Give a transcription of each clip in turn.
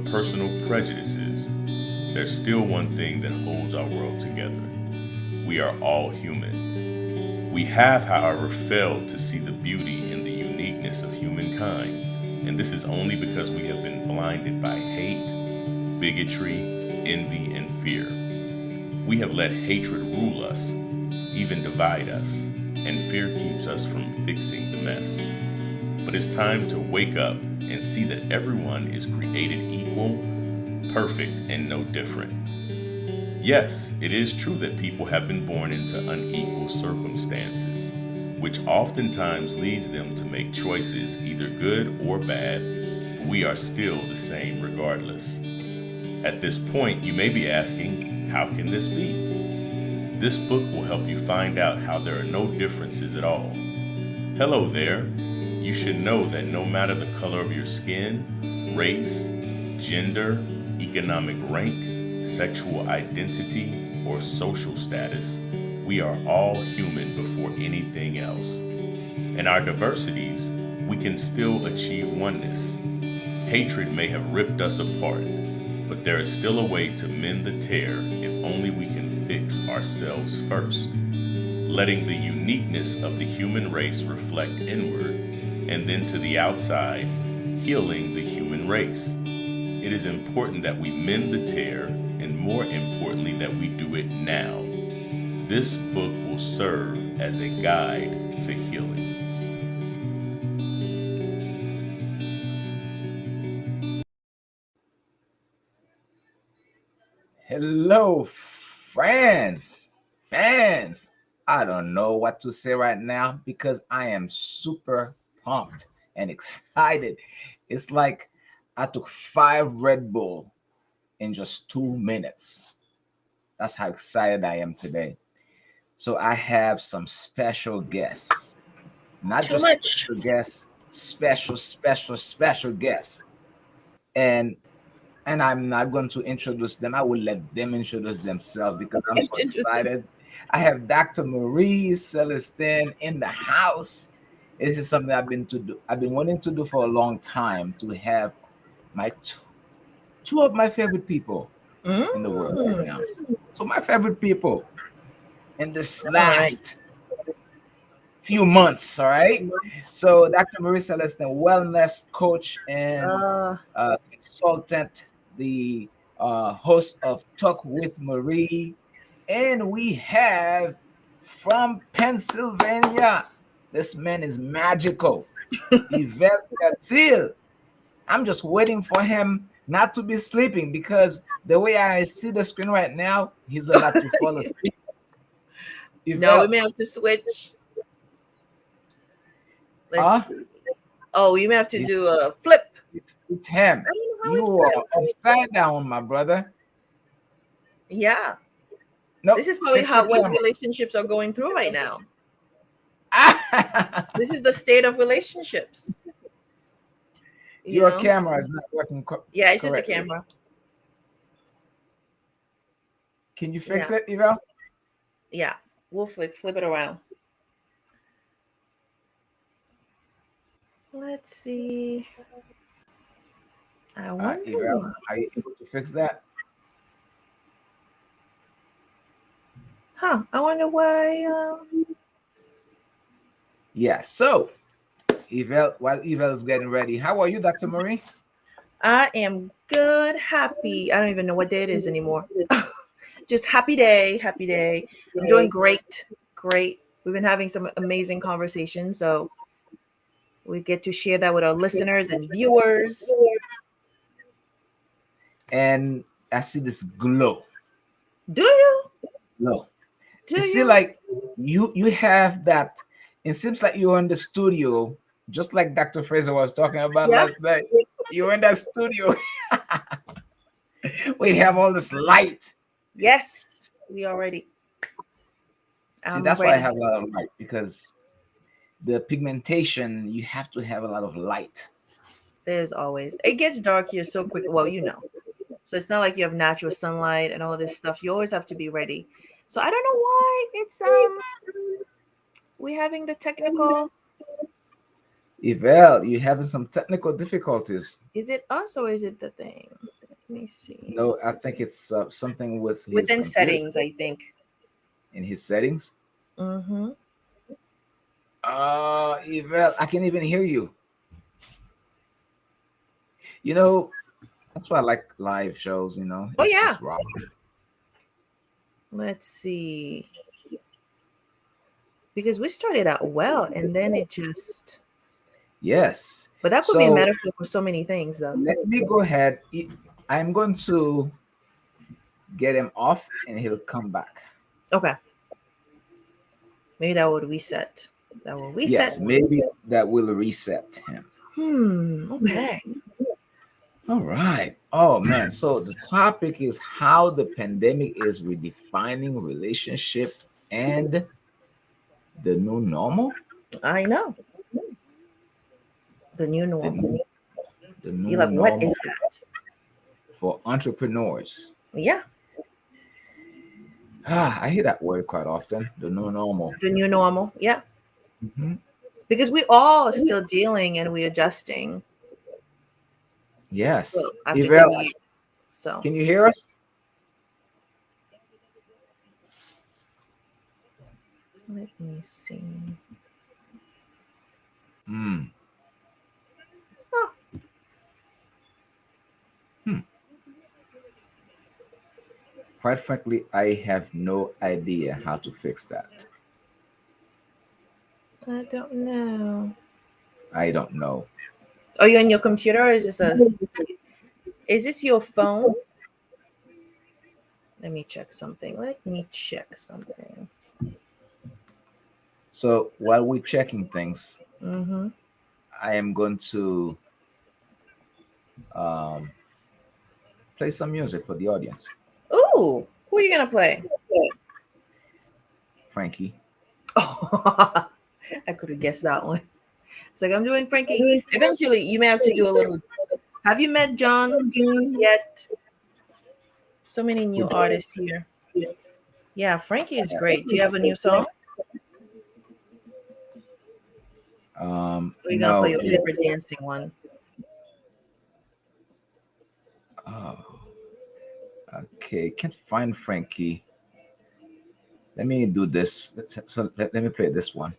personal prejudices, there's still one thing that holds our world together. We are all human. We have, however, failed to see the beauty in the uniqueness of humankind, and this is only because we have been blinded by hate, bigotry, envy, and fear. We have let hatred rule us, even divide us, and fear keeps us from fixing the mess. But it's time to wake up and see that everyone is created equal, perfect, and no different. Yes, it is true that people have been born into unequal circumstances, which oftentimes leads them to make choices either good or bad, but we are still the same regardless. At this point, you may be asking, how can this be? This book will help you find out how there are no differences at all. Hello there. You should know that no matter the color of your skin, race, gender, economic rank, sexual identity, or social status, we are all human before anything else. In our diversities, we can still achieve oneness. Hatred may have ripped us apart, but there is still a way to mend the tear if only we can fix ourselves first, letting the uniqueness of the human race reflect inward, and then to the outside, healing the human race. It is important that we mend the tear, and more importantly, that we do it now. This book will serve as a guide to healing. Hello, friends. Fans. I don't know what to say right now because I am super pumped and excited. It's like I took 5 Red Bull in just 2 minutes. That's how excited I am today. So I have some special guests, not Too just much. special guests, special guests. And I'm not going to introduce them. I will let them introduce themselves because I'm so Interesting. excited. I have Dr. Marie Celestin in the house. This is something I've been wanting to do for a long time to have my two of my favorite people in the world right Mm. now. So my favorite people in this All right. last few months, all right? So Dr. Marie Celestin, wellness coach and Uh, consultant, the host of Talk with Marie. And we have from Pennsylvania, this man is magical, Yvette Catil. I'm just waiting for him not to be sleeping because the way I see the screen right now, he's about to fall asleep. no, we Yvette, may have to switch. Let's huh? see. Oh, you may have to It's, do a flip. it's him. I don't know how You it are flipped. upside down, my brother. Yeah. This Nope, is probably fix your how what camera. relationships are going through right now. This is the state of relationships. You Your know? camera is not working Yeah, it's just the correctly. camera. Can you Yeah. fix it, Eva? Yeah. We'll flip it around. Let's see. I wonder Eva, why. are you able to fix that? Huh. I wonder why. Yeah. So, Eva, while Eva is getting ready, how are you, Dr. Marie? I am good, happy. I don't even know what day it is anymore. Just happy day, happy day. I'm doing great, great. We've been having some amazing conversations, so we get to share that with our listeners and viewers. And I see this glow, Do you? glow. Do You see, you? like you have that. It seems like you're in the studio, just like Dr. Fraser was talking about Yeah. last night. You're in that studio. We have all this light. Yes. We are ready. See, I'm that's why I ready. have a lot of light because the pigmentation, you have to have a lot of light. There's always. It gets dark here so quick. Well, you know. So it's not like you have natural sunlight and all this stuff. You always have to be ready. So I don't know why it's we having the technical Yvel, you having some technical difficulties. Is it us or is it the thing? Let me see. No, I think it's something with his Within computer settings, I think. in his settings. Mm-hmm. Yvel, I can't even hear you. You know, that's why I like live shows. Oh It's yeah. just raw. Let's see. Because we started out well and then it just, Yes. but that could be a So metaphor for so many things though. let me go ahead. I'm going to get him off, and he'll come back. Okay. Maybe that would reset. That will reset. Yes, maybe that will reset him. Okay. All right. Oh man. So the topic is how the pandemic is redefining relationship and the new normal. I know. The new The normal. new, the You're new like, what normal is that? for entrepreneurs. Yeah. I hear that word quite often. The new normal. The new normal. Yeah. Mhm. Because we all are still dealing and we're adjusting Yes. still after Yvel, 2 years. So can you hear us? let me see. Hmm. Oh, Hmm. Quite frankly, I have no idea how to fix that. I don't know. I don't know. Are you on your computer or is this your phone? Let me check something. Let me check something. So while we're checking things, Mm-hmm. I am going to um, play some music for the audience. Ooh, who are you gonna play? Frankie. Oh, I could have guessed that one. It's like I'm doing Frankie. Eventually, you may have to do a little. Have you met John yet? So many new Would artists here. Yeah, Frankie is great. Do you have a new song? Or are you gonna play no, your favorite it's dancing one? oh, okay. Can't find Frankie. Let me do this. Let me play this one.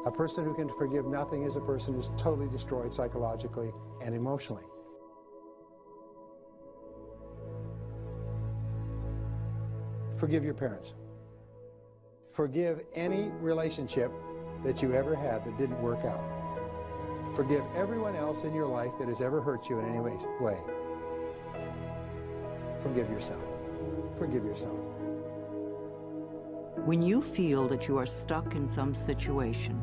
A person who can forgive nothing is a person who's totally destroyed psychologically and emotionally. Forgive your parents. Forgive any relationship that you ever had that didn't work out. Forgive everyone else in your life that has ever hurt you in any way. Forgive yourself. Forgive yourself. When you feel that you are stuck in some situation,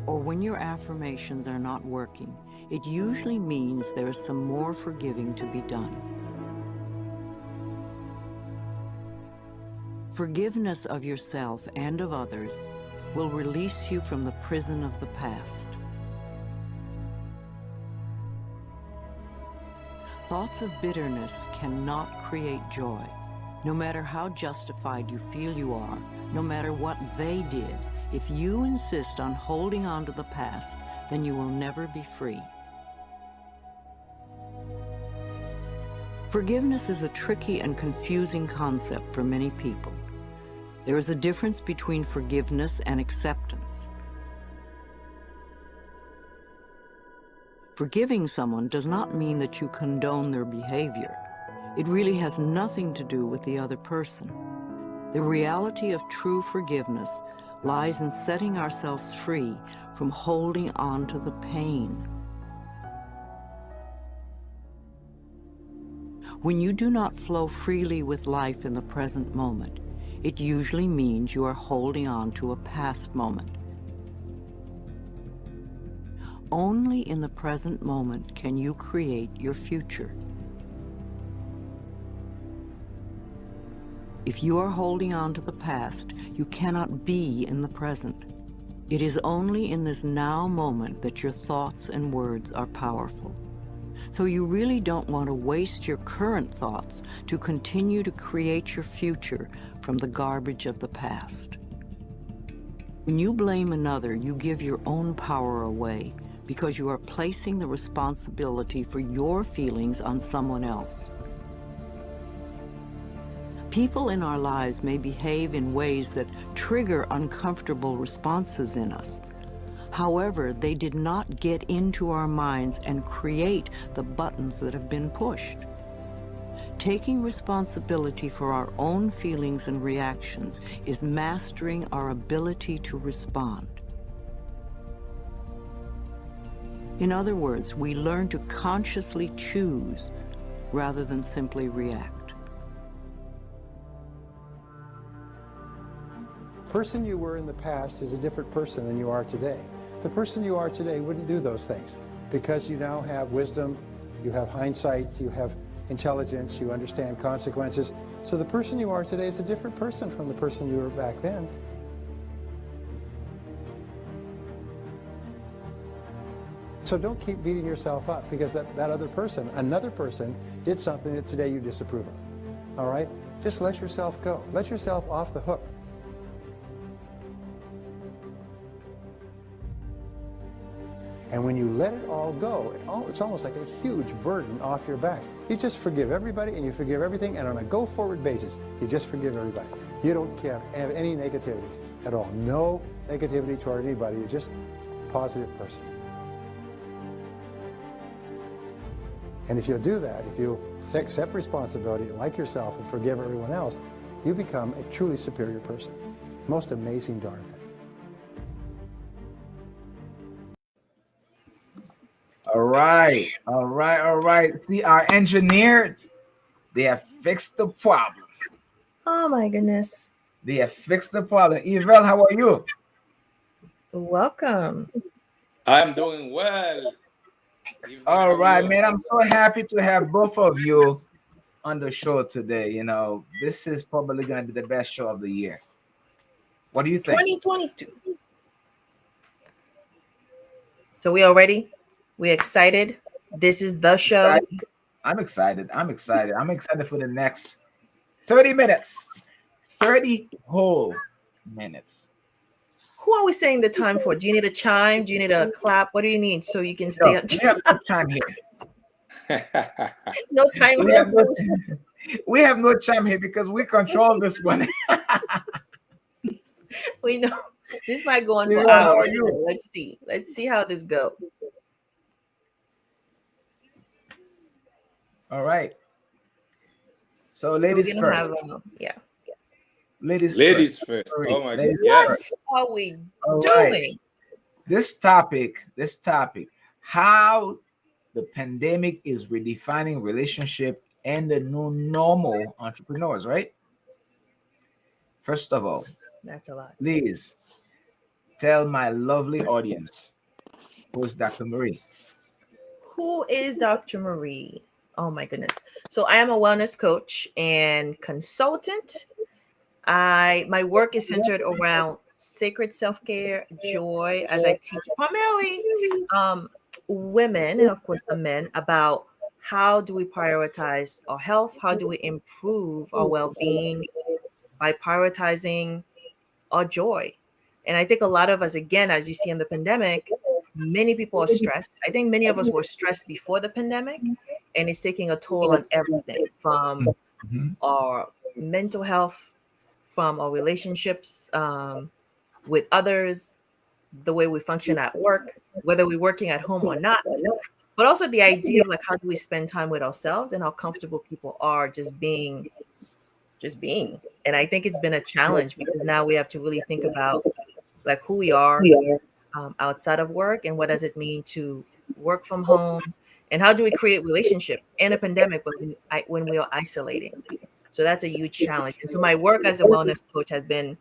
or when your affirmations are not working, it usually means there is some more forgiving to be done. Forgiveness of yourself and of others will release you from the prison of the past. Thoughts of bitterness cannot create joy. No matter how justified you feel you are, no matter what they did, if you insist on holding on to the past, then you will never be free. Forgiveness is a tricky and confusing concept for many people. There is a difference between forgiveness and acceptance. Forgiving someone does not mean that you condone their behavior. It really has nothing to do with the other person. The reality of true forgiveness lies in setting ourselves free from holding on to the pain. When you do not flow freely with life in the present moment, it usually means you are holding on to a past moment. Only in the present moment can you create your future. If you are holding on to the past, you cannot be in the present. It is only in this now moment that your thoughts and words are powerful. So you really don't want to waste your current thoughts to continue to create your future from the garbage of the past. When you blame another, you give your own power away because you are placing the responsibility for your feelings on someone else. People in our lives may behave in ways that trigger uncomfortable responses in us. However, they did not get into our minds and create the buttons that have been pushed. Taking responsibility for our own feelings and reactions is mastering our ability to respond. In other words, we learn to consciously choose rather than simply react. The person you were in the past is a different person than you are today. The person you are today wouldn't do those things because you now have wisdom, you have hindsight, you have intelligence, you understand consequences. So the person you are today is a different person from the person you were back then. So don't keep beating yourself up because another person did something that today you disapprove of. All right? Just let yourself go. Let yourself off the hook. And when you let it all go, it's almost like a huge burden off your back. You just forgive everybody and you forgive everything, and on a go-forward basis, you just forgive everybody. You don't have any negativities at all. No negativity toward anybody. You're just a positive person. And if you'll do that, if you accept responsibility, like yourself, and forgive everyone else, you become a truly superior person. Most amazing darn thing. All right. See, our engineers, they have fixed the problem. Oh my goodness. They have fixed the problem. Yvel, how are you? Welcome. I'm doing well. All right, man. I'm so happy to have both of you on the show today. You know, this is probably going to be the best show of the year. What do you think? 2022. So we all ready? We excited? This is the show. I'm excited. I'm excited for the next 30 minutes. 30 whole minutes. Who are we saying the time for? Do you need a chime? Do you need a clap? What do you need so you can stay on We have no time here. No time We have no chime here because we control this one. We know this might go on Yeah, for how hours. are you? Let's see how this goes. All right. So ladies We're gonna first. have Ladies first. Sorry, Oh my God. ladies Yes. first. what are we All doing? right. This topic, how the pandemic is redefining relationship and the new normal entrepreneurs, right? First of all, That's a lot. please tell my lovely audience who's Dr. Marie. Who is Dr. Marie? Oh my goodness. So I am a wellness coach and consultant. My work is centered around sacred self-care, joy, as I teach primarily women and of course the men about how do we prioritize our health, how do we improve our well-being by prioritizing our joy. And I think a lot of us, again, as you see in the pandemic, many people are stressed. I think many of us were stressed before the pandemic, and it's taking a toll on everything from Mhm. our mental health, from our relationships with others, the way we function at work, whether we're working at home or not, but also the idea of like how do we spend time with ourselves and how comfortable people are just being. And I think it's been a challenge because now we have to really think about like who we are outside of work and what does it mean to work from home and how do we create relationships in a pandemic when we are isolating. So that's a huge challenge. And so my work as a wellness coach has been,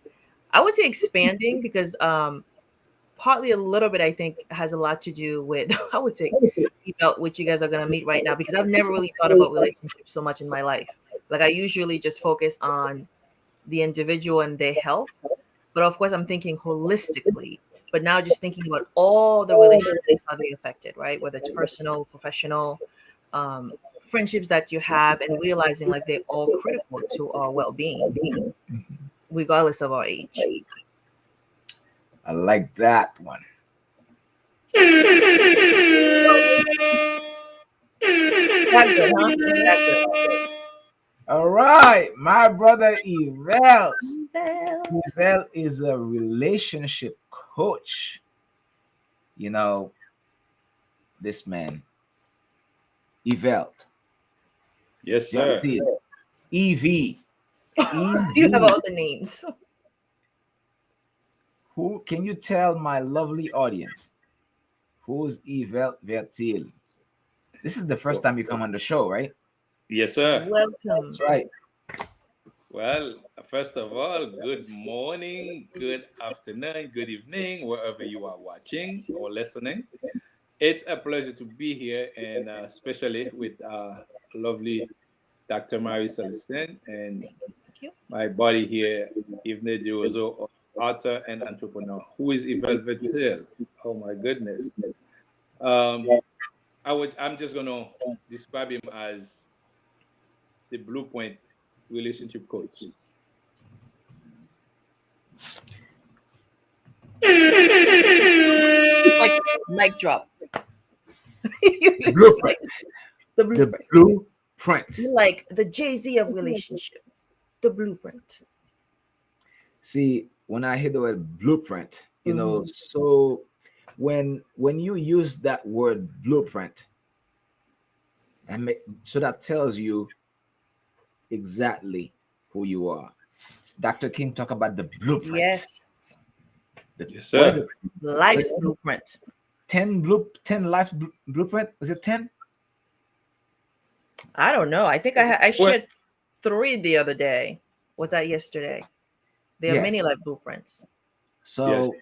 I would say, expanding because partly a little bit I think has a lot to do with I would say about what you guys are going to meet right now, because I've never really thought about relationships so much in my life. Like I usually just focus on the individual and their health, but of course I'm thinking holistically, but now just thinking about all the relationships, how they affected, right? Whether it's personal, professional, friendships that you have, and realizing like they're all critical to our well-being, regardless of our age. I like that one. That good, huh? That good. All right, my brother Evel. Well, Evel is a relationship coach. You know, this man, Evel. Yes, sir. EV. you have EV. all the names. Who can you tell my lovely audience who's Evel Vertil? This is the first time you come on the show, right? Yes, sir. Welcome. That's right. Well, first of all, good morning, good afternoon, good evening, wherever you are watching or listening. It's a pleasure to be here, and especially with lovely Dr. Mary Celestin and Thank you. my buddy here, Yvne Diozo, author and entrepreneur. Who is Yvel Vertil? Oh my goodness. Um, I'm just gonna describe him as the blueprint relationship coach. It's like mic drop. The You just blueprint. like the The blueprint. blueprint. You're like the Jay-Z of relationship. The blueprint. See, when I hear the word blueprint, Mhm. so when you use that word blueprint, so that tells you exactly who you are. Dr. King talk about the blueprint. Yes. Yes, What is sir. it? Life's blueprint. 10 life blueprint? Is it 10? I don't know. I think I Well, shared 3 the other day. Was that yesterday? There are Yes. many life blueprints. yes. So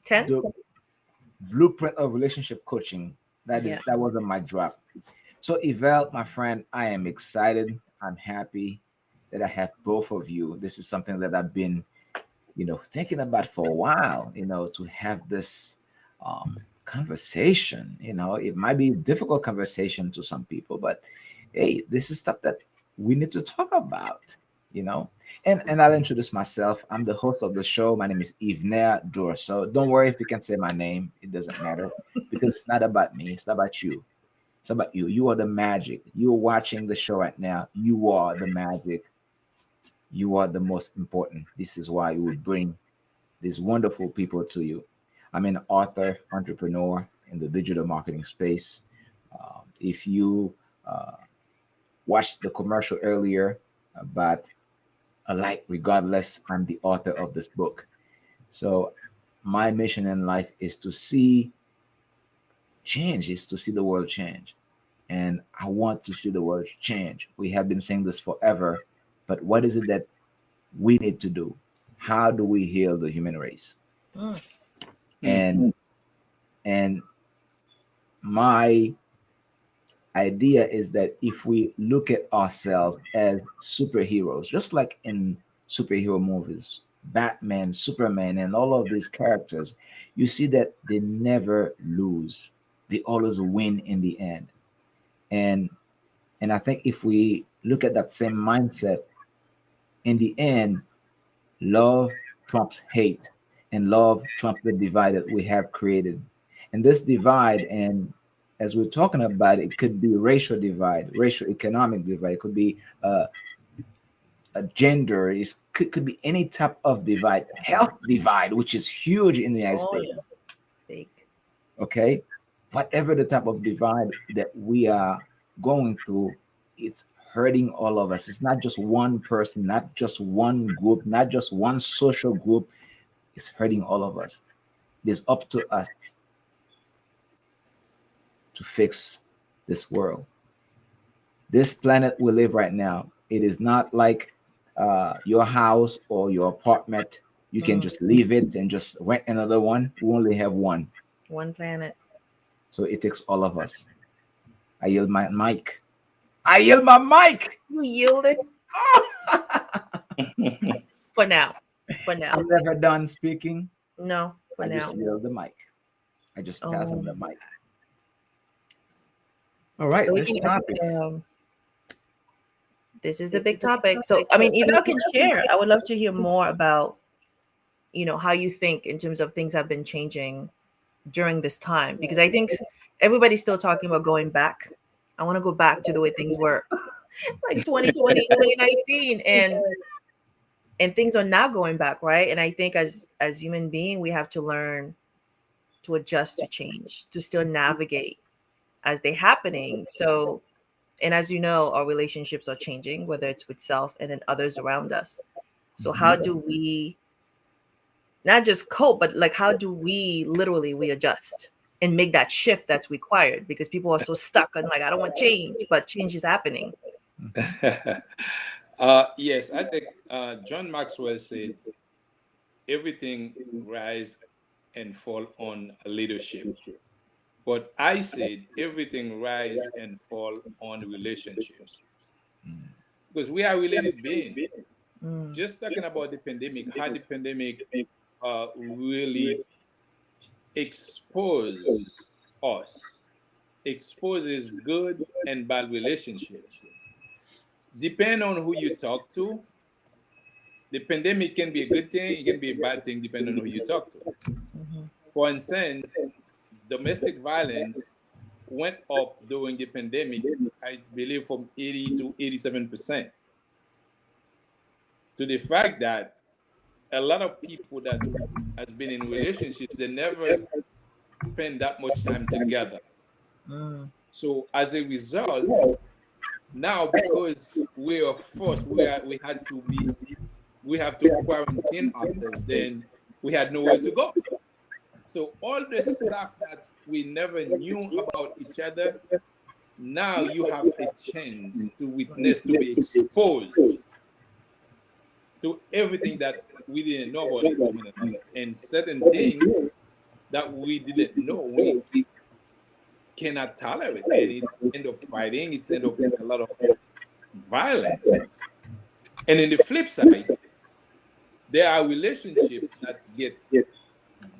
10? the blueprint of relationship coaching, Yeah. that was on my drop. So Evel, my friend, I am excited. I'm happy that I have both of you. This is something that I've been, thinking about for a while, to have this conversation. It might be a difficult conversation to some people, but hey, this is stuff that we need to talk about, you know. And I'll introduce myself. I'm the host of the show. My name is Yvner Dur. So don't worry if you can say my name. It doesn't matter because it's not about me. It's not about you. It's about you. You are the magic. You're watching the show right now. You are the magic. You are the most important. This is why we bring these wonderful people to you. I'm an author, entrepreneur in the digital marketing space. If you watched the commercial earlier about a light, regardless, I'm the author of this book. So my mission in life is to see change, is to see the world change. And I want to see the world change. We have been saying this forever, but what is it that we need to do? How do we heal the human race? Mm. And and my idea is that if we look at ourselves as superheroes, just like in superhero movies, Batman, Superman, and all of these characters, you see that they never lose. They always win in the end. And and I think if we look at that same mindset, in the end, love trumps hate, and love trumps the divide that we have created. And this divide, and as we're talking about, it could be racial divide, racial economic divide, it could be a gender, could be any type of divide, health divide, which is huge in the United Oh yeah. States. Big. Okay, whatever the type of divide that we are going through, it's hurting all of us. It's not just one person, not just one group, not just one social group. It's hurting all of us. It's up to us to fix this world. This planet we live right now, it is not like your house or your apartment. You can Mm. just leave it and just rent another one. We only have one. One planet. So it takes all of us. I yield my mic. I yield my mic. You yielded for now. For now. I'm never done speaking. No, for I now. just yield the mic. I just pass on the Oh. mic. All right, So we this can topic. this is the big topic. So I mean, if y'all can share, I would love to hear more about, how you think in terms of things have been changing during this time, because I think everybody's still talking about going back. I want to go back to the way things were like 2020, 2019, and things are not going back, right? And I think as human being, we have to learn to adjust to change, to still navigate as they're happening. So, and as you know, our relationships are changing, whether it's with self and then others around us. So how do we not just cope, but like how do we literally we adjust and make that shift that's required? Because people are so stuck on like, I don't want change, but change is happening. Yes, I think John Maxwell said everything rise and fall on leadership. But I said everything rise and fall on relationships because we are related beings. Mm, Just talking about the pandemic, how the pandemic really expose us, exposes good and bad relationships. Depend on who you talk to. The pandemic can be a good thing, it can be a bad thing, depending on who you talk to. mhm, For instance, domestic violence went up during the pandemic, I believe from 80 to 87%, to the fact that a lot of people that has been in relationships, they never spend that much time together. mm, So as a result, now because we are forced, we have to quarantine ourselves, then we had nowhere to go. So all the stuff that we never knew about each other, now you have a chance to witness, to be exposed to everything that we didn't know about one another, and certain things that we didn't know we cannot tolerate, and it's end up fighting, it's end up a lot of violence. And in the flip side, there are relationships that get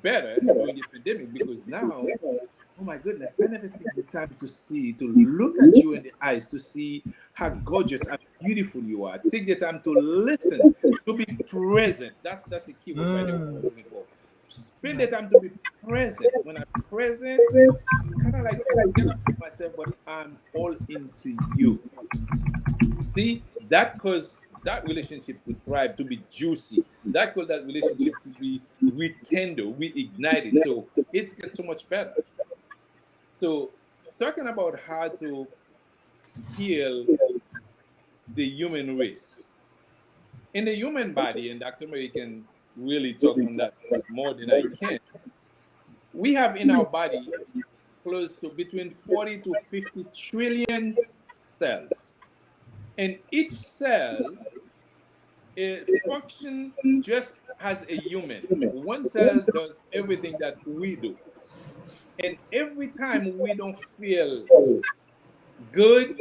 better during the pandemic because now, oh my goodness, I never take the time to see, to look at you in the eyes, to see how gorgeous and beautiful you are. Take the time to listen, to be present. That's a keyword, by the way, I was mm. looking for. Spend the time to be present. When I'm present, I'm kind of like forget about myself, but I'm all into you. See, that caused that relationship to thrive, to be juicy. That caused that relationship to be rekindled, reignited. So it's get so much better. So talking about how to heal the human race. In the human body, and Dr. Mary can really talk on that more than I can, we have in our body close to between 40 to 50 trillion cells. And each cell function just as a human. One cell does everything that we do. And every time we don't feel good,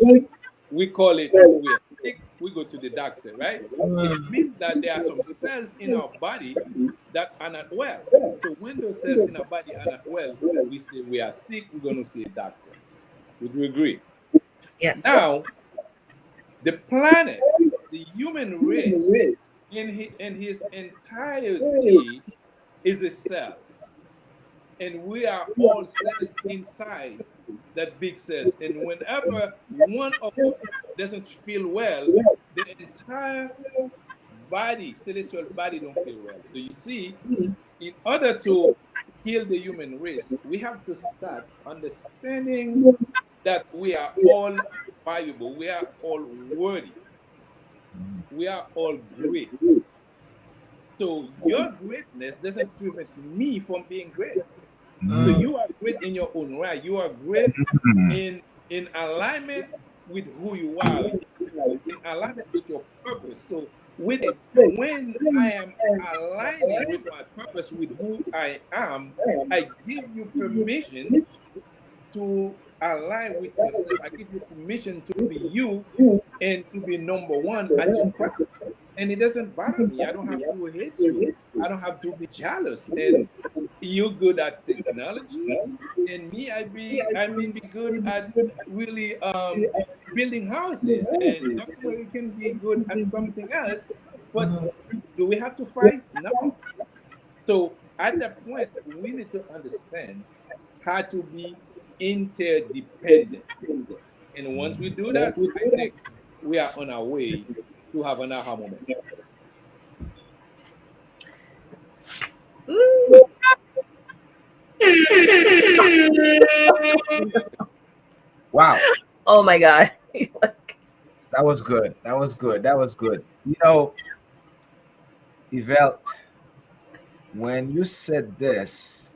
we call it we are sick, we go to the doctor, right? It means that there are some cells in our body that are not well. So when those cells in our body are not well, we say we are sick, we're going to see a doctor. Would you agree? Yes. Now, the planet, the human race, in his entirety is a cell. And we are all cells inside that big cells. And whenever one of us doesn't feel well, the entire body, celestial body, don't feel well. So you see, in order to heal the human race, we have to start understanding that we are all valuable, we are all worthy, we are all great. So your greatness doesn't prevent me from being great. So Mm, you are great in your own right. You are great in alignment with who you are, in alignment with your purpose. So with it, when I am aligning with my purpose, with who I am, I give you permission to align with yourself. I give you permission to be you and to be number one at your craft. and it doesn't bother me. I don't have to hate you. I don't have to be jealous. And you're good at technology, and me, I may be good at really building houses, and Dr. Murray can be good at something else. But do we have to fight? No. So at that point, we need to understand how to be interdependent. And once we do that, I think we are on our way to have an aha moment. Ooh. Wow, Oh my God. that was good. That was good. That was good. You know, Yvette, when you said this,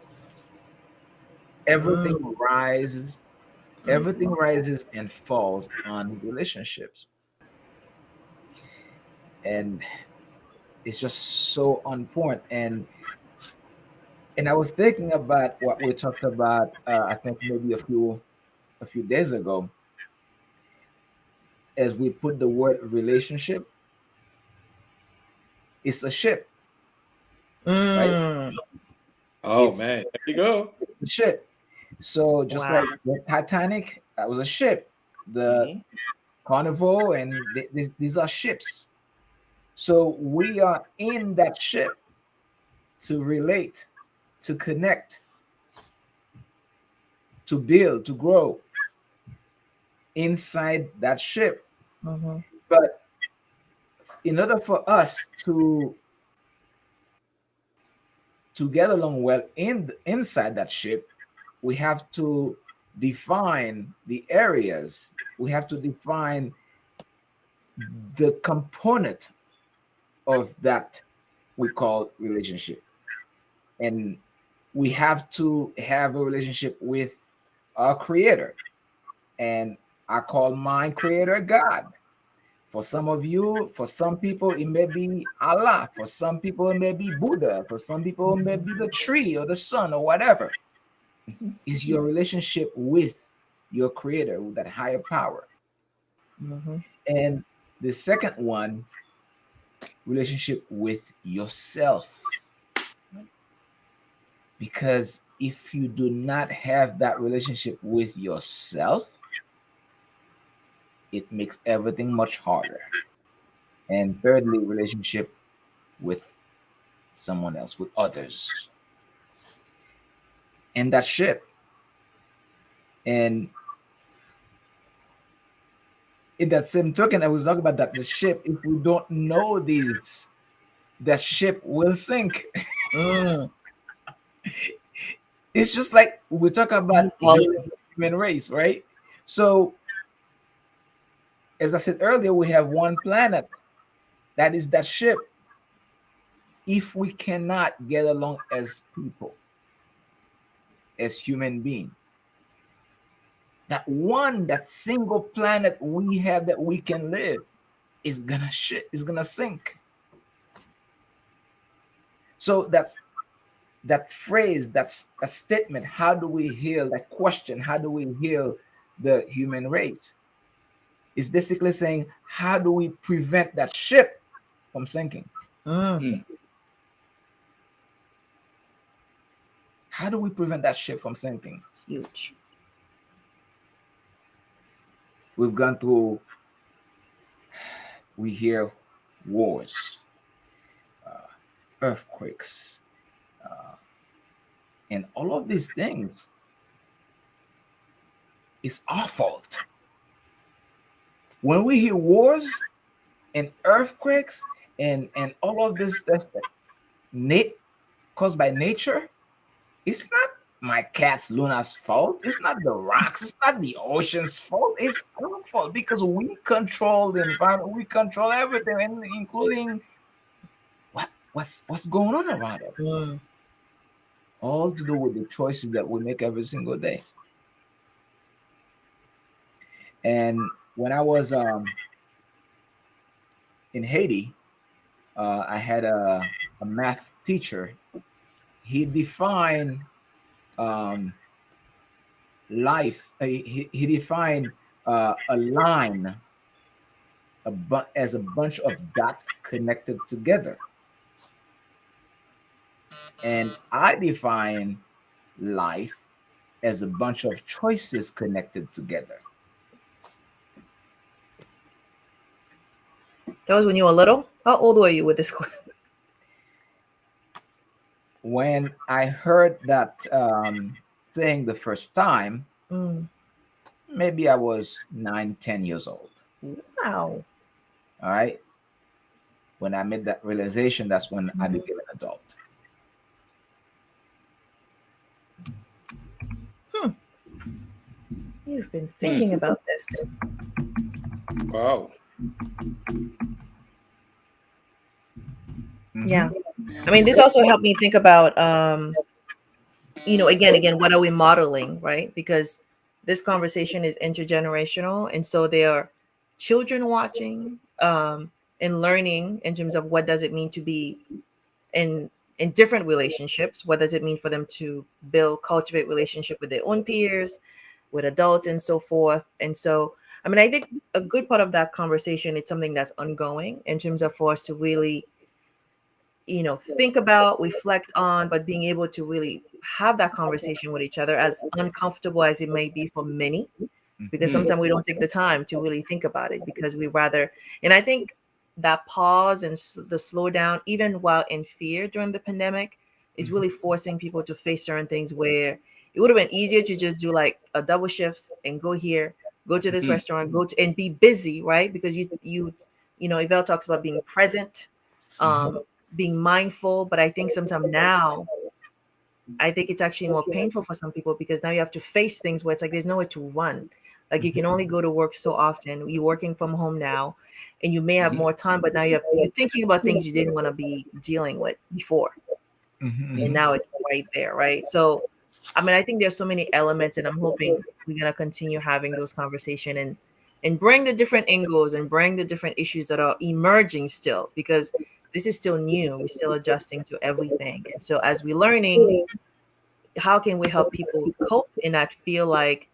everything rises, everything rises and falls on relationships. And it's just so on point. And I was thinking about what we talked about, I think maybe a few days ago, as we put the word relationship, it's a ship, right? Mm. Oh It's man, there you go. it's a ship. So just Wow. like the Titanic, that was a ship. The Hmm. Carnival and these are ships. So we are in that ship to relate, to connect, to build, to grow inside that ship. Mm-hmm. But in order for us to get along well inside that ship, we have to define the areas. We have to define the component of that we call relationship. And we have to have a relationship with our creator. And I call my creator God. For some of you, for some people, it may be Allah. For some people, it may be Buddha. For some people, it may be the tree or the sun or whatever. Is your relationship with your creator, with that higher power. Mm-hmm. And the second one, relationship with yourself. Because if you do not have that relationship with yourself, it makes everything much harder. And thirdly, relationship with someone else, with others, and that ship. And in that same token, I was talking about that the ship, if we don't know these, that ship will sink. Mm. It's just like we talk about Well, human race, right? So, as I said earlier, we have one planet that is that ship. If we cannot get along as people, as human beings, that single planet we have that we can live is gonna is gonna sink. So that phrase, that statement, how do we heal, that question, how do we heal the human race, is basically saying, how do we prevent that ship from sinking? mm. Mm. How do we prevent that ship from sinking? It's huge. We've gone through, we hear wars, uh, earthquakes, uh, and all of these things. It's our fault. When we hear wars and earthquakes and all of this stuff that caused by nature, it's not my cat's Luna's fault. It's not the rocks. It's not the ocean's fault. It's our fault because we control the environment. We control everything, and including what's going on around us. Mm. All to do with the choices that we make every single day. And when I was in Haiti, I had a math teacher. He defined um, life. He defined a line as a bunch of dots connected together. And I define life as a bunch of choices connected together. That was when you were little. How old were you with this question? When I heard that saying the first time, Mm. maybe I was 9, 10 years old. Wow. All right. When I made that realization, that's when I Mhm. became an adult. Hmm. You've been Hmm. thinking about this. Wow. Yeah. Hmm. I mean, this also helped me think about, again, what are we modeling, right? Because this conversation is intergenerational. And so there are children watching and learning in terms of what does it mean to be in different relationships. What does it mean for them to cultivate relationship with their own peers, with adults, and so forth. And so, I mean, I think a good part of that conversation, it's something that's ongoing in terms of for us to really, think about, reflect on, but being able to really have that conversation with each other, as uncomfortable as it may be for many, because Hmm. Hmm. sometimes we don't take the time to really think about it because we rather. And I think that pause and the slowdown, even while in fear during the pandemic, is Hmm. really forcing people to face certain things where it would have been easier to just do like a double shifts and go here, go to this Hmm. restaurant, go to and be busy, right? Because Yvelle talks about being present, Hmm. um, being mindful. But I think sometimes now, I think it's actually more painful for some people because now you have to face things where it's like there's nowhere to run. Like you can only go to work so often. You're working from home now, and you may have Hmm. more time, but now you're thinking about things you didn't want to be dealing with before, and Hmm. now it's right there, right? So, I mean, I think there's so many elements, and I'm hoping we're gonna continue having those conversation and bring the different angles and bring the different issues that are emerging still because this is still new. We're still adjusting to everything, and so as we're learning, how can we help people cope and not feel like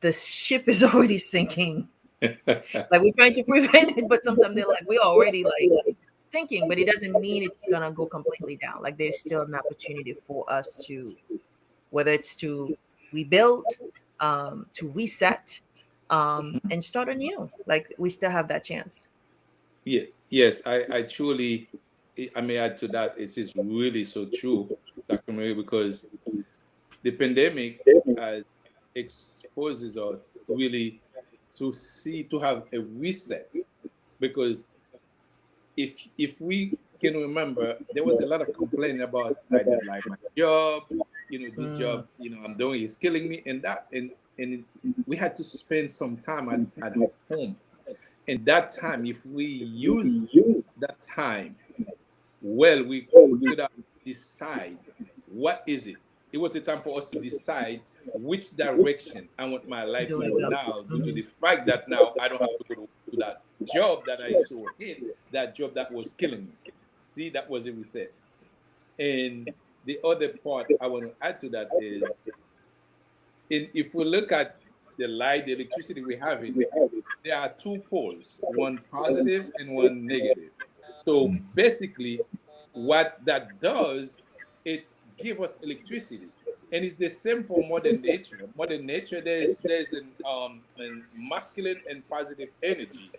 the ship is already sinking? Like we're trying to prevent it, but sometimes they're like, we're already like sinking, but it doesn't mean it's gonna go completely down. Like there's still an opportunity for us to, whether it's to rebuild, to reset, and start anew. Like we still have that chance. Yeah, yes, I truly, I may add to that. It is really so true, Dr. Mary, because the pandemic has exposes us really to have a reset. Because if we can remember, there was a lot of complaining about I don't like my job, this Mm, job, I'm doing is killing me, and we had to spend some time at home. And that time, if we used that time well, we could have decide what is it. It was a time for us to decide which direction I want my life do to it go up. now, due to Mhm. the fact that now I don't have to go to that job that I so hate, that job that was killing me. See, that was a reset. And the other part I want to add to that is, if we look at the light, the electricity we're having, there are two poles, one positive and one negative. So basically, what that does, it's give us electricity, and it's the same for modern nature. Modern nature, there's an masculine and positive energy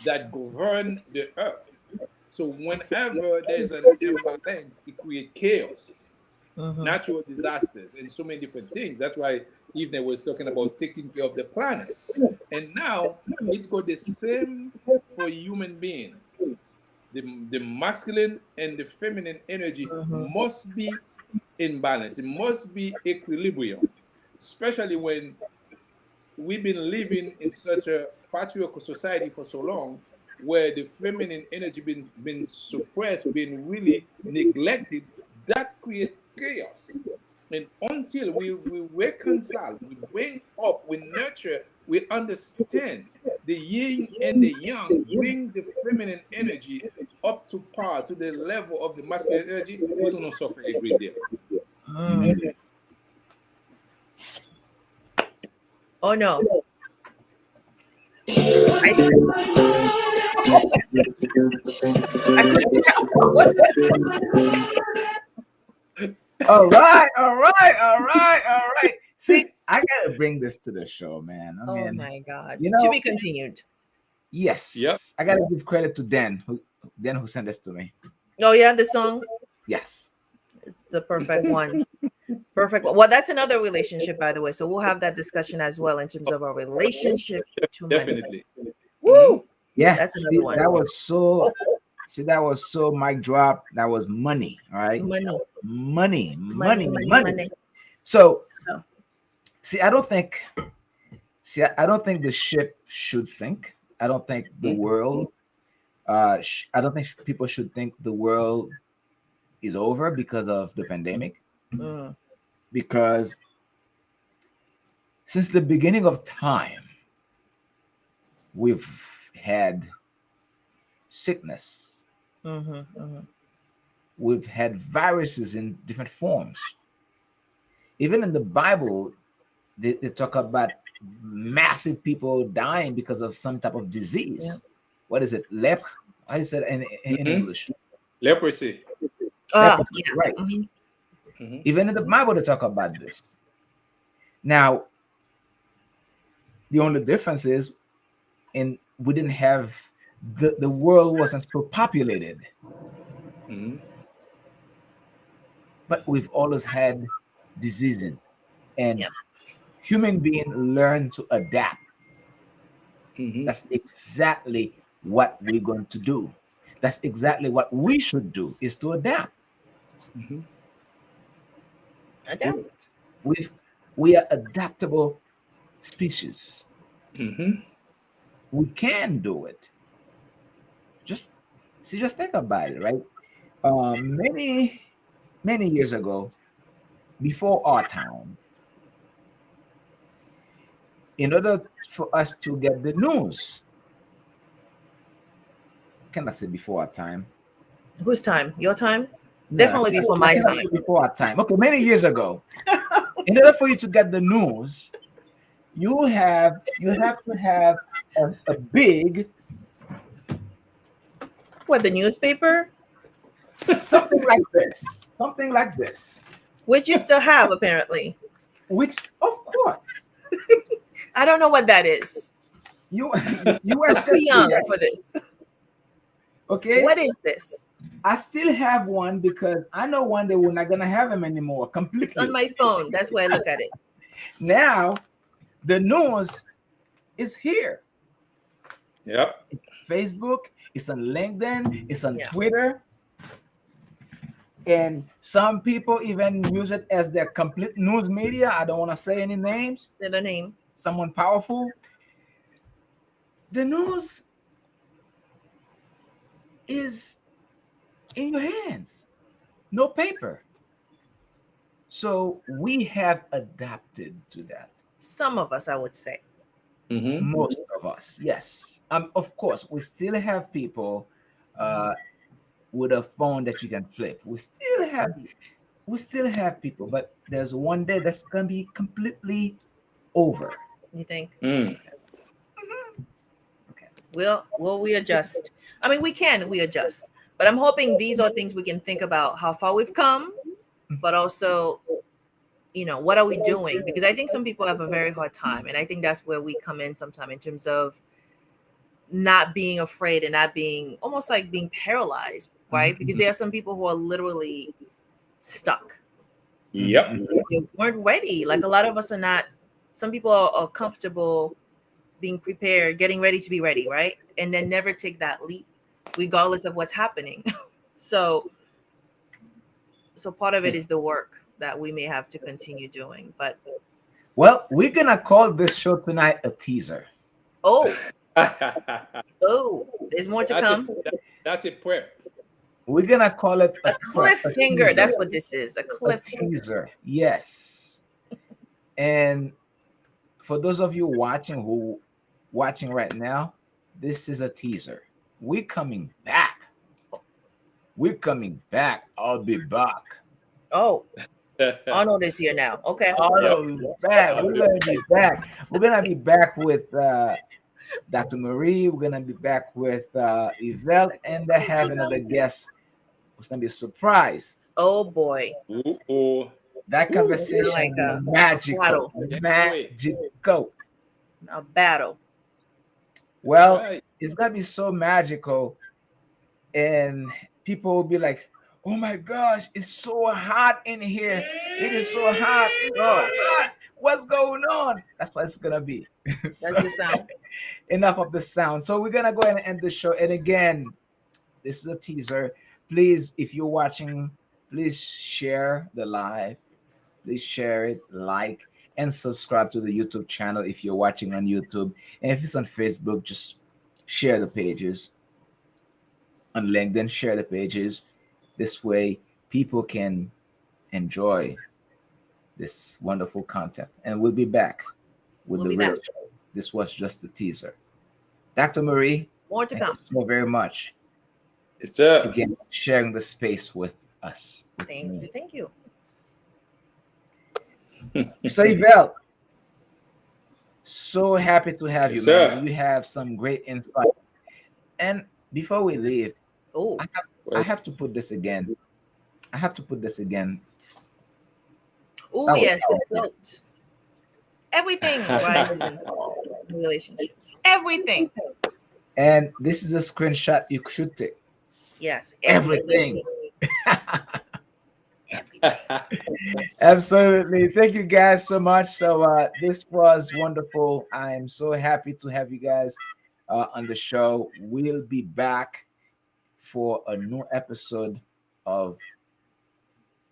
that govern the earth. So whenever there's an imbalance, it creates chaos, Mhm. natural disasters, and so many different things. That's why Evening was talking about taking care of the planet. And now it's got the same for human being. The masculine and the feminine energy Mhm. must be in balance. It must be equilibrium, especially when we've been living in such a patriarchal society for so long, where the feminine energy been suppressed, been really neglected. That create chaos. And until we reconcile, we bring up, we nurture, we understand the yin and the yang, bring the feminine energy up to par, to the level of the masculine energy, we do not suffer a great deal. Mm. Oh no, ice cream. I couldn't tell. What's that? All right, all right, all right, all right. See, I gotta bring this to the show, man. I Oh mean, my God. you To know, be continued. yes, Yep. I gotta give credit to Dan who sent this to me. Oh yeah, the song. Yes. It's the perfect one. Perfect. Well, that's another relationship, by the way. So we'll have that discussion as well in terms of our relationship to money. Definitely. Woo! Yeah. That's See, another one. that was so. See, that was so mic drop. That was money. All right, Money, money, money, money, money, money. money. So, Oh. see, I don't think. See, I don't think the ship should sink. I don't think the world. I don't think people should think the world is over because of the pandemic. Mm. Because since the beginning of time, we've had sickness. We've had viruses in different forms. Even in the Bible, they talk about massive people dying because of some type of disease. Yeah. What is it? How is it in English? Leprosy. Leprosy, Yeah. right. Mhm. Even in the Bible, they talk about this. Now, the only difference is we didn't have the world wasn't so populated, Mhm. but we've always had diseases, and Yeah. human beings learn to adapt. Mhm. That's exactly what we're going to do. That's exactly what we should do, is to adapt. Mhm. Adapt. We are adaptable species. Mhm. We can do it. Just just think about it, right? Many years ago, before our time, in order for us to get the news, can I say before our time? Whose time? Your time? No, Definitely before my I cannot time. say before our time. Okay, many years ago, in order for you to get the news, you have to have a big What, the newspaper? something like this, Which you still have, apparently. which of course I don't know what that is. you you are I'm too definitely young right. for this. Okay, What is this? I still have one because I know one day we're not gonna have him anymore It's on completely. my phone. That's why I look at it. Now the news is here. Yep. It's on Facebook, it's on LinkedIn, it's on Yeah. Twitter, and some people even use it as their complete news media. I don't want to say any names. Say the name. Someone powerful. The news is in your hands, no paper. So we have adapted to that. Some of us, I would say. Mhm. Most of us, yes. Of course, we still have people uh, with a phone that you can flip. We still have people, but there's one day that's gonna be completely over. You think? Mm. Okay. Will we adjust? I mean, we adjust. But I'm hoping these are things we can think about how far we've come, but also, what are we doing? Because I think some people have a very hard time. And I think that's where we come in sometime in terms of not being afraid and not being almost like being paralyzed, right? Because there are some people who are literally stuck. Yep. They weren't ready. Like a lot of us are not, some people are comfortable being prepared, getting ready to be ready, right? And then never take that leap, regardless of what's happening. So part of it is the work that we may have to continue doing. But Well, we're gonna call this show tonight a teaser. oh, That's there's more to it. come. That's a prep. We're gonna call it A a cliffhanger. That's teaser. what this is. A A cliffhanger. teaser, yes. And for those of you watching right now, this is a teaser. We're coming back. We're coming back. I'll be back. Oh, Arnold is here now. Okay. Arnold is back. We're gonna be back. We're gonna be back with Dr. Marie. We're gonna be back with Yvette, and they have another guest. It's gonna be a surprise. Oh boy. Ooh. That Ooh. It's gonna conversation like will a be magical, battle. Can't wait. magical. A battle. That's Well, right. it's gonna be so magical, and people will be like, "Oh my gosh, it's so hot in here! It is so hot! It's so Oh, hot! What's going on?" That's what it's gonna be. So, that's the sound. enough of the sound. So we're gonna go ahead and end the show. And again, this is a teaser. Please, if you're watching, please share the live. Please share it, like, and subscribe to the YouTube channel if you're watching on YouTube. And if it's on Facebook, just share the pages. On LinkedIn, share the pages. This way, people can enjoy this wonderful content. And we'll be back with We'll the be real back. show. This was just a teaser. Dr. Marie, More to thank you come. so very much It's there. again sharing the space with us. With Thank me. you. Thank you. So Yvette, so happy to have Yes, you, sir. man. You have some great insight. And before we leave, Oh, I have to put this again. I have to put this again. oh That was yes, the powerful. quote. Everything rises and falls in relationships. Everything. And this is a screenshot you should take. Yes. Everything. Everything. Absolutely. Thank you guys so much. So this was wonderful. I'm so happy to have you guys on the show. We'll be back for a new episode of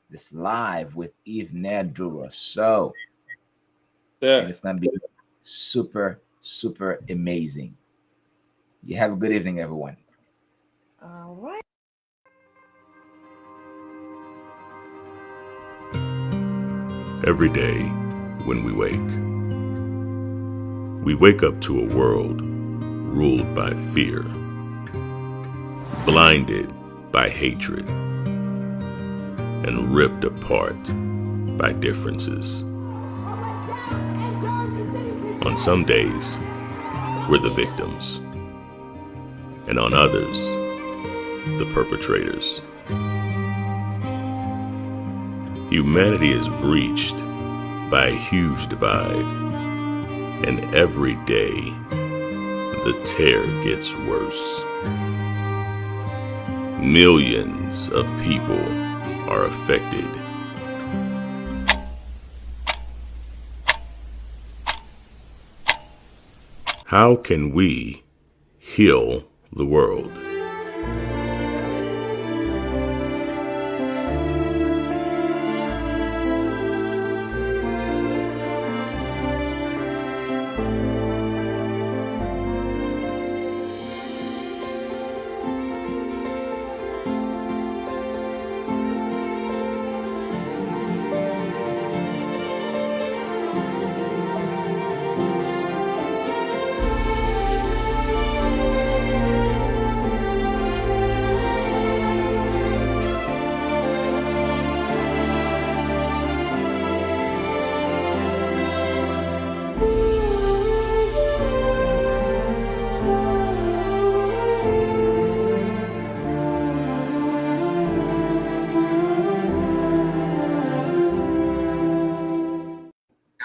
this live with Eve Neduro. So, and Sir. it's gonna be super, super amazing. You have a good evening, everyone. All right. Every day when we wake up to a world ruled by fear, blinded by hatred, and ripped apart by differences. On some days, we're the victims, and on others, the perpetrators. Humanity is breached by a huge divide, and every day, the tear gets worse. Millions of people are affected. How can we heal the world?